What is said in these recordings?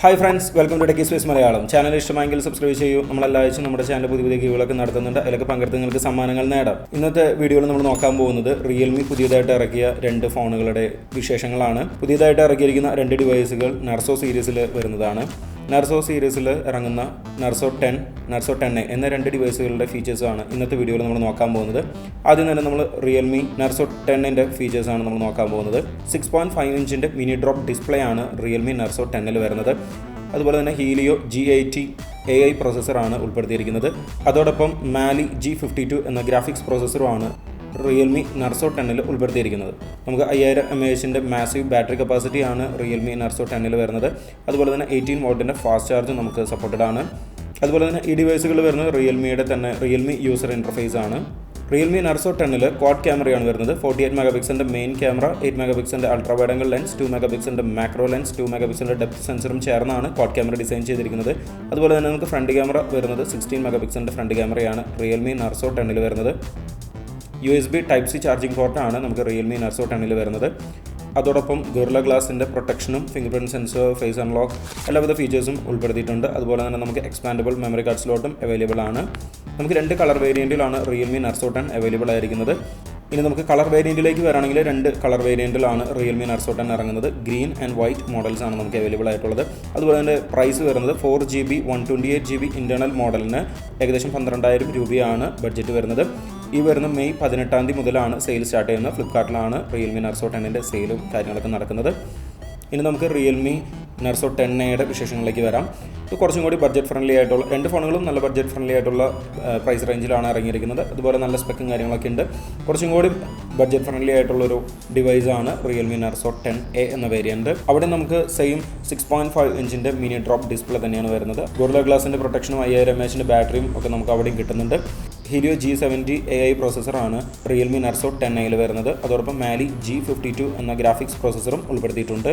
Hi friends, welcome to Techispace Malayalam. Channel ഇഷ്ടമായെങ്കിൽ subscribe ചെയ്യൂ. നമ്മൾ എല്ലാ ആഴ്ചയും നമ്മുടെ ചാനൽ പുതിയ ഗീവുകളൊക്കെ നടത്തുന്നുണ്ട്. അതിലൊക്കെ പങ്കെടുത്ത് നിങ്ങൾക്ക് സമ്മാനങ്ങൾ നേടാം. ഇന്നത്തെ വീഡിയോയിൽ നമ്മൾ നോക്കാൻ പോകുന്നത് Realme പുതിയതായിട്ട് ഇറക്കിയ രണ്ട് ഫോണുകളുടെ വിശേഷങ്ങളാണ്. പുതിയതായിട്ട് ഇറക്കിയിരിക്കുന്ന രണ്ട് ഡിവൈസുകൾ Narzo സീരീസിൽ വരുന്നതാണ്. Narzo സീരീസിൽ ഇറങ്ങുന്ന Narzo 10, Narzo 10A എന്ന രണ്ട് ഡിവൈസുകളുടെ ഫീച്ചേഴ്സാണ് ഇന്നത്തെ വീഡിയോയിൽ നമ്മൾ നോക്കാൻ പോകുന്നത്. ആദ്യം തന്നെ നമ്മൾ Realme Narzo 10ന്റെ ഫീച്ചേഴ്സാണ് നമ്മൾ നോക്കാൻ പോകുന്നത്. 6.5 ഇഞ്ചിൻ്റെ മിനി ഡ്രോപ്പ് ഡിസ്പ്ലേ ആണ് Realme Narzo 10ൽ വരുന്നത്. അതുപോലെ തന്നെ ഹീലിയോ G80AI പ്രോസസ്സറാണ് ഉൾപ്പെടുത്തിയിരിക്കുന്നത്. അതോടൊപ്പം മാലി G52 എന്ന ഗ്രാഫിക്സ് പ്രോസസ്സറുമാണ് Realme Narzo 10ൽ ഉൾപ്പെടുത്തിയിരിക്കുന്നത്. നമുക്ക് 5000 mAh മാസീവ് ബാറ്ററി കപ്പാസിറ്റി ആണ് Realme Narzo 10ൽ വരുന്നത്. അതുപോലെ തന്നെ 18 വാട്ടിൻ്റെ ഫാസ്റ്റ് ചാർജ് നമുക്ക് സപ്പോർട്ടഡ് ആണ്. അതുപോലെ തന്നെ ഈ ഡിവൈസുകൾ വരുന്നത് Realme യൂസർ ഇൻ്റർഫേസ് ആണ്. Realme Narzo 10ൽ ക്വാഡ് ക്യാമറയാണ് വരുന്നത്. 48 മെഗാപിക്സലിൻ്റെ മെയിൻ ക്യാമറ, 8 മെഗാപിക്സലിൻ്റെ അൾട്രാ വൈഡ് ആംഗിൾ ലെൻസ്, 2 മെഗാപിക്സലിൻ്റെ മാക്രോ ലെൻസ്, 2 മെഗാപിക്സലിൻ്റെ ഡെപ്ത് സെൻസറും ചേർന്നാണ് ക്വാഡ് ക്യാമറ ഡിസൈൻ ചെയ്തിരിക്കുന്നത്. അതുപോലെ തന്നെ നമുക്ക് ഫ്രണ്ട് ക്യാമറ വരുന്നത് 16 മെഗാപിക്സലിൻ്റെ ഫ്രണ്ട് ക്യാമറയാണ് Realme Narzo 10ൽ വരുന്നത്. USB Type-C ചാർജിംഗ് പോർട്ടാണ് നമുക്ക് Realme Narzo 10ൽ വരുന്നത്. അതോടൊപ്പം ഗൊറില്ല ഗ്ലാസിൻ്റെ പ്രൊട്ടക്ഷനും fingerprint sensor, face unlock എല്ലാവിധ ഫീച്ചേഴ്സും ഉൾപ്പെടുത്തിയിട്ടുണ്ട്. അതുപോലെ തന്നെ നമുക്ക് എക്സ്പാൻഡബിൾ മെമ്മറി കാർഡ് സ്ലോട്ടും അവൈലബിൾ ആണ്. നമുക്ക് രണ്ട് കളർ വേരിയൻറ്റിലാണ് Realme Narzo 10 അവൈലബിൾ ആയിരിക്കുന്നത്. ഇനി നമുക്ക് കളർ വേരിയൻറ്റിലേക്ക് വരാണെങ്കിൽ രണ്ട് കളർ വേരിയൻറ്റിലാണ് Realme Narzo 10 ഇറങ്ങുന്നത്. ഗ്രീൻ ആൻഡ് വൈറ്റ് മോഡൽസ് ആണ് നമുക്ക് അവൈലബിൾ ആയിട്ടുള്ളത്. അതുപോലെ തന്നെ പ്രൈസ് വരുന്നത് 4GB 128GB ഇൻറ്റേർണൽ മോഡലിന് ഏകദേശം 12,000 രൂപയാണ് ബഡ്ജറ്റ് വരുന്നത്. ഈ വരുന്ന മെയ് 18 മുതലാണ് സെയിൽ സ്റ്റാർട്ട് ചെയ്യുന്നത്. ഫ്ലിപ്കാർട്ടിലാണ് Realme Narzo 10ൻ്റെ സെയിലും കാര്യങ്ങളൊക്കെ നടക്കുന്നത്. ഇനി നമുക്ക് Realme Narzo 10A വിശേഷങ്ങളിലേക്ക് വരാം. ഇത് കുറച്ചും കൂടി ബഡ്ജറ്റ് ഫ്രണ്ട്ലി ആയിട്ടുള്ള രണ്ട് ഫോണുകളും നല്ല ബഡ്ജറ്റ് ഫ്രണ്ട്ലി ആയിട്ടുള്ള പ്രൈസ് റേഞ്ചിലാണ് ഇറങ്ങിയിരിക്കുന്നത്. അതുപോലെ നല്ല സ്പെക്കും കാര്യങ്ങളൊക്കെ ഉണ്ട്. കുറച്ചും കൂടി ബഡ്ജറ്റ് ഫ്രണ്ട്ലി ആയിട്ടുള്ളൊരു ഡിവൈസാണ് Realme Narzo 10A എന്ന വേരിയൻറ്റ്. അവിടെ നമുക്ക് സെയിം 6.5 ഇഞ്ചിൻ്റെ മിനി ഡ്രോപ്പ് ഡിസ്പ്ലേ തന്നെയാണ് വരുന്നത്. ഗൊറില്ല ഗ്ലാസിൻ്റെ പ്രൊട്ടക്ഷനും 5000 mAh ബാറ്ററിയും ഒക്കെ നമുക്ക് അവിടെയും കിട്ടുന്നുണ്ട്. ഹീലിയോ G70AI പ്രോസസ്സറാണ് Realme Narzo 10ൽ വരുന്നത്. അതോടൊപ്പം മാലി G52 എന്ന ഗ്രാഫിക്സ് പ്രോസസ്സറും ഉൾപ്പെടുത്തിയിട്ടുണ്ട്.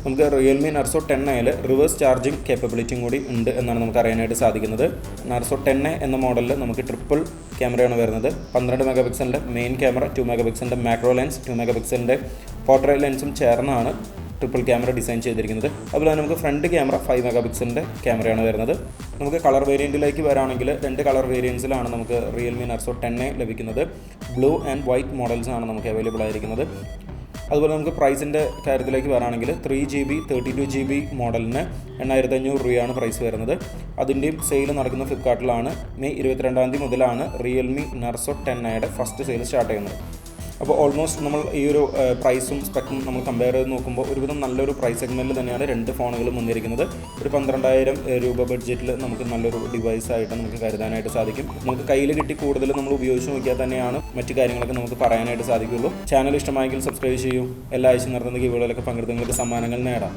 നമുക്ക് Realme Narzo 10ൽ റിവേഴ്സ് ചാർജിങ് കേപ്പബിലിറ്റിയും കൂടി ഉണ്ട് എന്നാണ് നമുക്ക് അറിയാനായിട്ട് സാധിക്കുന്നത്. Narzo 10A എന്ന മോഡലിൽ നമുക്ക് ട്രിപ്പിൾ ക്യാമറയാണ് വരുന്നത്. 12 മെഗാപിക്സലിൻ്റെ മെയിൻ ക്യാമറ, 2 മെഗാപിക്സലിൻ്റെ മാക്രോ ലെൻസ്, 2 മെഗാപിക്സലിൻ്റെ പോർട്രേറ്റ് ലെൻസും ചേർന്നാണ് ട്രിപ്പിൾ ക്യാമറ ഡിസൈൻ ചെയ്തിരിക്കുന്നത്. അതുപോലെ തന്നെ നമുക്ക് ഫ്രണ്ട് ക്യാമറ 5 മെഗാപിക്സലിൻ്റെ ക്യാമറയാണ് വരുന്നത്. നമുക്ക് കളർ വേരിയൻറ്റിലേക്ക് വരാണെങ്കിൽ രണ്ട് കളർ വേരിയൻസിലാണ് നമുക്ക് Realme Narzo 10A ലഭിക്കുന്നത്. ബ്ലൂ ആൻഡ് വൈറ്റ് മോഡൽസ് ആണ് നമുക്ക് അവൈലബിൾ ആയിരിക്കുന്നത്. അതുപോലെ നമുക്ക് പ്രൈസിൻ്റെ കാര്യത്തിലേക്ക് വരാണെങ്കിൽ 3GB 32GB മോഡലിന് 8,500 രൂപയാണ് പ്രൈസ് വരുന്നത്. അതിൻ്റെയും സെയിൽ നടക്കുന്ന ഫ്ലിപ്കാർട്ടിലാണ്. മെയ് 22 മുതലാണ് Realme Narzo 10A first sale start ചെയ്യുന്നത്. അപ്പോൾ ഓൾമോസ്റ്റ് നമ്മൾ ഈ ഒരു പ്രൈസും സ്പെക്കും നമ്മൾ കമ്പയർ ചെയ്ത് നോക്കുമ്പോൾ ഒരുവിധം നല്ലൊരു പ്രൈസ് സെഗ്മെൻറ്റിൽ തന്നെയാണ് രണ്ട് ഫോണുകളും വന്നിരിക്കുന്നത്. ഒരു 12,000 രൂപ ബഡ്ജറ്റിൽ നമുക്ക് നല്ലൊരു ഡിവൈസായിട്ട് നമുക്ക് കരുതാനായിട്ട് സാധിക്കും. നമുക്ക് കയ്യിൽ കിട്ടി കൂടുതൽ നമ്മൾ ഉപയോഗിച്ച് നോക്കിയാൽ തന്നെയാണ് മറ്റു കാര്യങ്ങളൊക്കെ നമുക്ക് പറയാനായിട്ട് സാധിക്കുള്ളൂ. ചാനൽ ഇഷ്ടമായെങ്കിൽ സബ്സ്ക്രൈബ് ചെയ്യൂ. എല്ലാ ആഴ്ചയും നടത്തുന്ന ഗീവുകളിലൊക്കെ പങ്കെടുത്ത് നിങ്ങൾക്ക് സമ്മാനങ്ങൾ നേടാം.